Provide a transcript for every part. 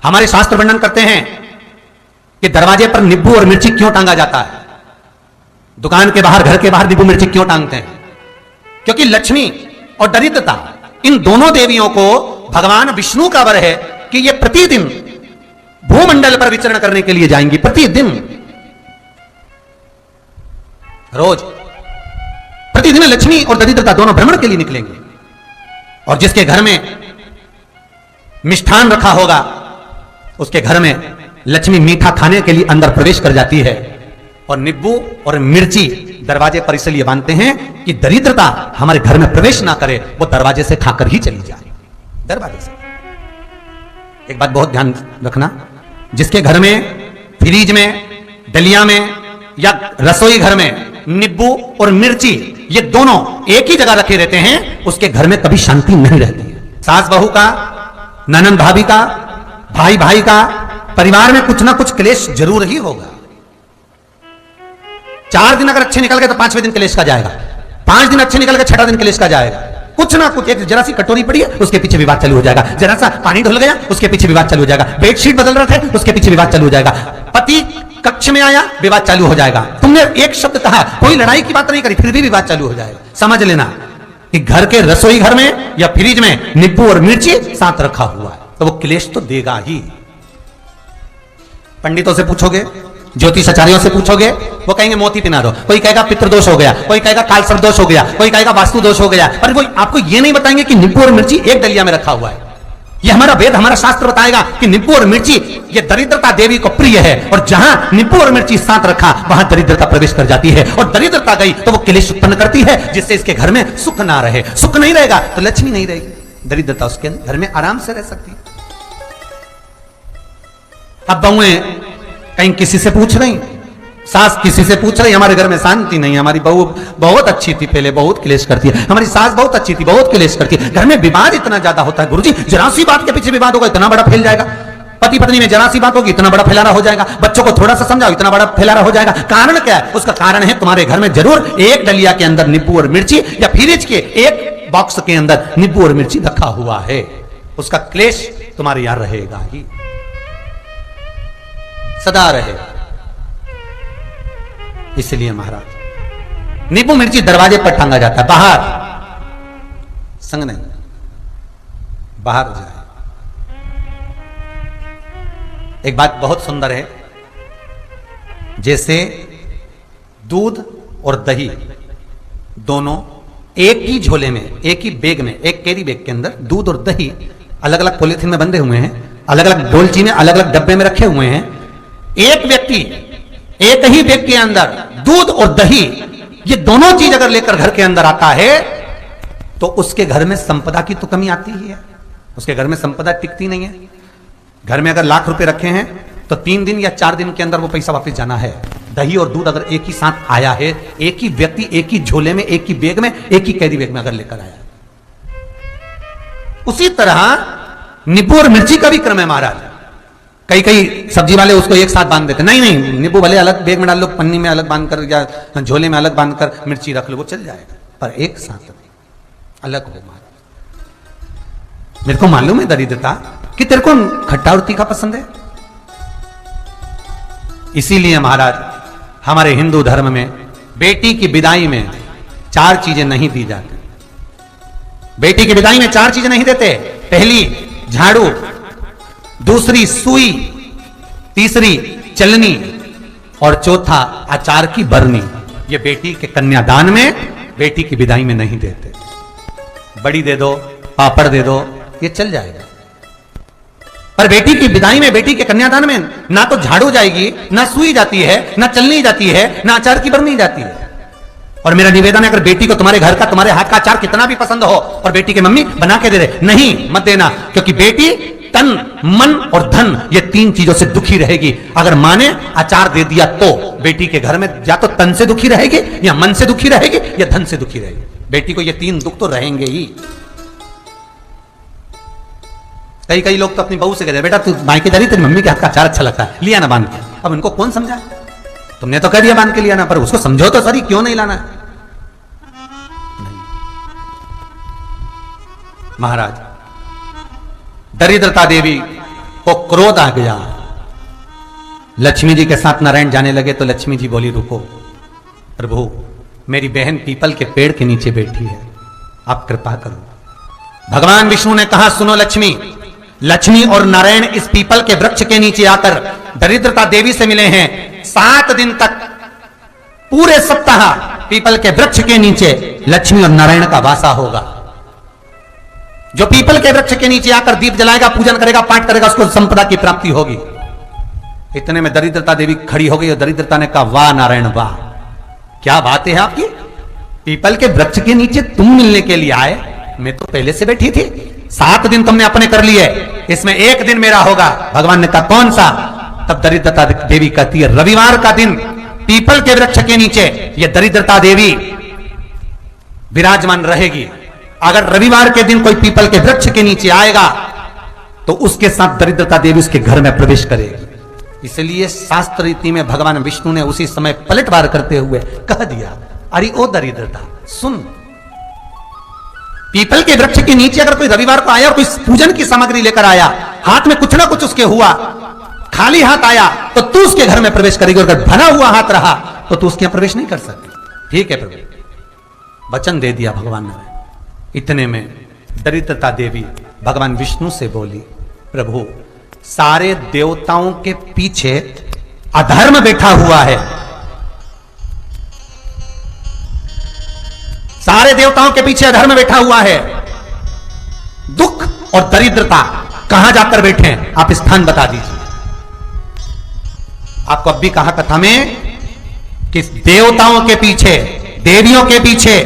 हमारे शास्त्र वर्णन करते हैं कि दरवाजे पर नींबू और मिर्ची क्यों टांगा जाता है, दुकान के बाहर, घर के बाहर नींबू मिर्ची क्यों टांगते हैं? क्योंकि लक्ष्मी और दरिद्रता, इन दोनों देवियों को भगवान विष्णु का वर है कि ये प्रतिदिन भूमंडल पर विचरण करने के लिए जाएंगी। प्रतिदिन, रोज प्रतिदिन लक्ष्मी और दरिद्रता दोनों भ्रमण के लिए निकलेंगे। और जिसके घर में मिष्ठान रखा होगा, उसके घर में लक्ष्मी मीठा खाने के लिए अंदर प्रवेश कर जाती है। और नींबू और मिर्ची दरवाजे पर इसलिए बांधते हैं कि दरिद्रता हमारे घर में प्रवेश ना करे, वो दरवाजे से खाकर ही चली जाए, दरवाजे से। एक बात बहुत ध्यान रखना, जिसके घर में फ्रिज में, डलिया में या रसोई घर में नींबू और मिर्ची ये दोनों एक ही जगह रखे रहते हैं, उसके घर में कभी शांति नहीं रहती है। सास बहू का, ननंद भाभी का, भाई भाई का, परिवार में कुछ ना कुछ क्लेश जरूर ही होगा। 4 दिन अगर अच्छे निकल गए तो 5वें दिन क्लेश का जाएगा, 5 दिन अच्छे निकल गए 6वां दिन क्लेश का जाएगा। कुछ ना कुछ, एक जरा सी कटोरी पड़ी है उसके पीछे विवाद चालू हो जाएगा, जरा सा पानी ढुल गया उसके पीछे विवाद चालू हो जाएगा, बेडशीट बदल रहे थे उसके पीछे विवाद चालू हो जाएगा, पति कक्ष में आया विवाद चालू हो जाएगा, तुमने एक शब्द कहा, कोई लड़ाई की बात नहीं करी, फिर भी विवाद चालू हो जाएगा। समझ लेना कि घर के रसोई घर में या फ्रिज में नींबू और मिर्ची साथ रखा हुआ है तो वो क्लेश तो देगा ही। पंडितों से पूछोगे, ज्योतिषाचार्यों से पूछोगे, वो कहेंगे मोती पिना दो, कोई कहेगा पितृदोष हो गया, कोई कहेगा कालसर्प दोष हो गया, कोई कहेगा वास्तु दोष हो गया, पर वो आपको ये नहीं बताएंगे कि नींबू और मिर्ची एक डलिया में रखा हुआ है। ये हमारा वेद, हमारा शास्त्र बताएगा कि नींबू और मिर्ची ये दरिद्रता देवी को प्रिय है, और जहां नींबू और मिर्ची साथ रखा वहां दरिद्रता प्रवेश कर जाती है, और दरिद्रता गई तो वो क्लेश उत्पन्न करती है, जिससे इसके घर में सुख ना रहे। सुख नहीं रहेगा तो लक्ष्मी नहीं रहेगी, दरिद्रता उसके घर में आराम से रह सकती है। अब बहुएं कहीं किसी से पूछ रही, सास किसी से पूछ रही, हमारे घर में शांति नहीं, हमारी बहू बहुत अच्छी थी पहले, बहुत क्लेश करती है, हमारी सास बहुत अच्छी थी, बहुत क्लेश करती है, घर में विवाद इतना ज्यादा होता है। गुरुजी, जरा सी बात के पीछे विवाद होगा, इतना बड़ा फैल जाएगा, पति पत्नी में जरा सी बात होगी, इतना बड़ा फैलाना हो जाएगा, बच्चों को थोड़ा सा समझाओ, इतना बड़ा फैलाना हो जाएगा। कारण क्या है? उसका कारण है तुम्हारे घर में जरूर एक डलिया के अंदर नींबू और मिर्ची या फ्रिज के एक बॉक्स के अंदर नींबू और मिर्ची रखा हुआ है, उसका क्लेश तुम्हारे यहां रहेगा ही, सदा रहेगा। इसलिए महाराज नींबू मिर्ची दरवाजे पर टांगा जाता है, बाहर संग नहीं, बाहर जाए। एक बात बहुत सुंदर है, जैसे दूध और दही दोनों एक ही झोले में, एक ही बैग में, एक कैरी बैग के अंदर दूध और दही अलग अलग पॉलिथीन में बंधे हुए हैं, अलग अलग डोलची में, अलग अलग डब्बे में रखे हुए हैं। एक व्यक्ति एक ही बैग के अंदर दूध और दही ये दोनों चीज अगर लेकर घर के अंदर आता है तो उसके घर में संपदा की तो कमी आती ही है, उसके घर में संपदा टिकती नहीं है। घर में अगर लाख रुपए रखे हैं तो 3 दिन या 4 दिन के अंदर वो पैसा वापस जाना है। दही और दूध अगर एक ही साथ आया है, एक ही व्यक्ति एक ही झोले में, एक ही बैग में, एक ही कैरी बैग में अगर लेकर आया, उसी तरह नींबू और मिर्ची का भी क्रम है महाराज। कई सब्जी वाले उसको एक साथ बांध देते, नहीं नहीं, नींबू भले अलग बैग में डाल लो, पन्नी में अलग बांधकर या झोले में अलग बांधकर मिर्ची रख लो, वो चल जाएगा, पर एक साथ अलग हो। मेरे को मालूम है दरिद्रता कि तेरे को खट्टा और तीखा पसंद है, इसीलिए महाराज हमारे हिंदू धर्म में बेटी की विदाई में 4 चीजें नहीं दी जाती। बेटी की विदाई में 4 चीजें नहीं देते। पहली झाड़ू, दूसरी सुई, तीसरी चलनी और चौथा अचार की बरनी। ये बेटी के कन्यादान में, बेटी की विदाई में नहीं देते। बड़ी दे दो, पापड़ दे दो, ये चल जाएगा, पर बेटी की विदाई में, बेटी के कन्यादान में ना तो झाड़ू जाएगी, ना सुई जाती है, ना चलनी जाती है, ना अचार की बरनी जाती है। और मेरा निवेदन है, अगर बेटी को तुम्हारे घर का, तुम्हारे हाथ का अचार कितना भी पसंद हो और बेटी की मम्मी बना के दे दे, नहीं, मत देना, क्योंकि बेटी तन, मन और धन ये 3 चीजों से दुखी रहेगी। अगर मां ने अचार दे दिया तो बेटी के घर में या तो तन से दुखी रहेगी, या मन से दुखी रहेगी, या धन से दुखी रहेगी। बेटी को ये 3 दुख तो रहेंगे ही। कई लोग तो अपनी बहू से कहते हैं, बेटा तू मायके जा रही, तेरी मम्मी के हाथ का अचार अच्छा लगता है, लिया ना बांध के। अब उनको कौन समझा? तुमने तो कह दिया बांध के लिया ना, पर उसको समझो तो सही, क्यों नहीं लाना है? महाराज दरिद्रता देवी को क्रोध आ गया। लक्ष्मी जी के साथ नारायण जाने लगे तो लक्ष्मी जी बोली, रुको प्रभु, मेरी बहन पीपल के पेड़ के नीचे बैठी है, आप कृपा करो। भगवान विष्णु ने कहा, सुनो लक्ष्मी, लक्ष्मी और नारायण इस पीपल के वृक्ष के नीचे आकर दरिद्रता देवी से मिले हैं। 7 दिन तक पूरे सप्ताह पीपल के वृक्ष के नीचे लक्ष्मी और नारायण का वासा होगा। जो पीपल के वृक्ष के नीचे आकर दीप जलाएगा, पूजन करेगा, पाठ करेगा, उसको संपदा की प्राप्ति होगी। इतने में दरिद्रता देवी खड़ी हो गई और दरिद्रता ने कहा, वाह नारायण वाह, क्या बात है आपकी, पीपल के वृक्ष के नीचे तुम मिलने के लिए आए, मैं तो पहले से बैठी थी। 7 दिन तुमने अपने कर लिए, इसमें 1 दिन मेरा होगा। भगवान ने कहा, कौन सा? तब दरिद्रता देवी कहती है, रविवार का दिन पीपल के वृक्ष के नीचे ये दरिद्रता देवी विराजमान रहेगी। अगर रविवार के दिन कोई पीपल के वृक्ष के नीचे आएगा तो उसके साथ दरिद्रता देवी उसके घर में प्रवेश करेगी। इसलिए शास्त्र रीति में भगवान विष्णु ने उसी समय पलटवार करते हुए कह दिया, अरे ओ दरिद्रता सुन, पीपल के वृक्ष के नीचे अगर कोई रविवार को आया और कोई पूजन की सामग्री लेकर आया, हाथ में कुछ ना कुछ उसके हुआ, खाली हाथ आया तो तू उसके घर में प्रवेश करेगी, और अगर भरा हुआ हाथ रहा तो तू उसके यहां प्रवेश नहीं कर सकती। ठीक है प्रभु, वचन दे दिया भगवान ने। इतने में दरिद्रता देवी भगवान विष्णु से बोली, प्रभु सारे देवताओं के पीछे अधर्म बैठा हुआ है, सारे देवताओं के पीछे अधर्म बैठा हुआ है, दुख और दरिद्रता कहां जाकर बैठे हैं, आप स्थान बता दीजिए। आपको अब भी कहा कथा में कि देवताओं के पीछे, देवियों के पीछे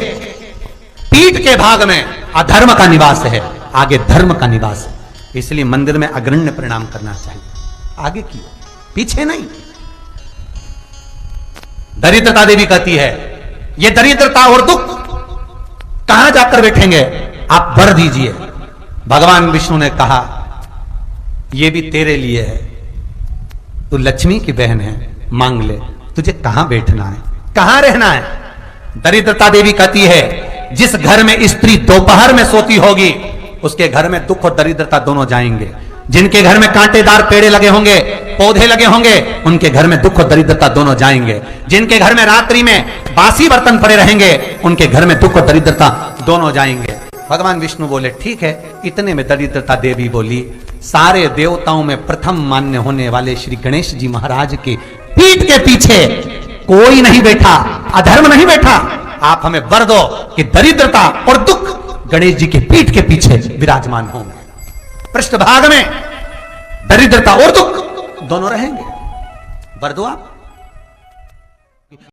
पीठ के भाग में अधर्म का निवास है, आगे धर्म का निवास है। इसलिए मंदिर में अग्रण्य प्रणाम करना चाहिए, आगे क्यों, पीछे नहीं। दरिद्रता देवी कहती है, ये दरिद्रता और दुख कहां जाकर बैठेंगे, आप वर दीजिए। भगवान विष्णु ने कहा, यह भी तेरे लिए है, तू लक्ष्मी की बहन है, मांग ले, तुझे कहां बैठना है, कहां रहना है। दरिद्रता देवी कहती है, जिस घर में स्त्री दोपहर में सोती होगी उसके घर में दुख और दरिद्रता दोनों जाएंगे। जिनके घर में कांटेदार पेड़े लगे होंगे, पौधे लगे होंगे, उनके घर में दुख और दरिद्रता दोनों जाएंगे। जिनके घर में रात्रि में बासी बर्तन पड़े रहेंगे, उनके घर में दुख और दरिद्रता दोनों जाएंगे। भगवान विष्णु बोले, ठीक है। इतने में दरिद्रता देवी बोली, सारे देवताओं में प्रथम मान्य होने वाले श्री गणेश जी महाराज के पीठ के पीछे कोई नहीं बैठा, अधर्म नहीं बैठा। आप हमें वर दो कि दरिद्रता और दुख गणेश जी के पीठ के पीछे विराजमान होंगे, पृष्ठभाग में दरिद्रता और दुख दोनों रहेंगे, वर दो आप।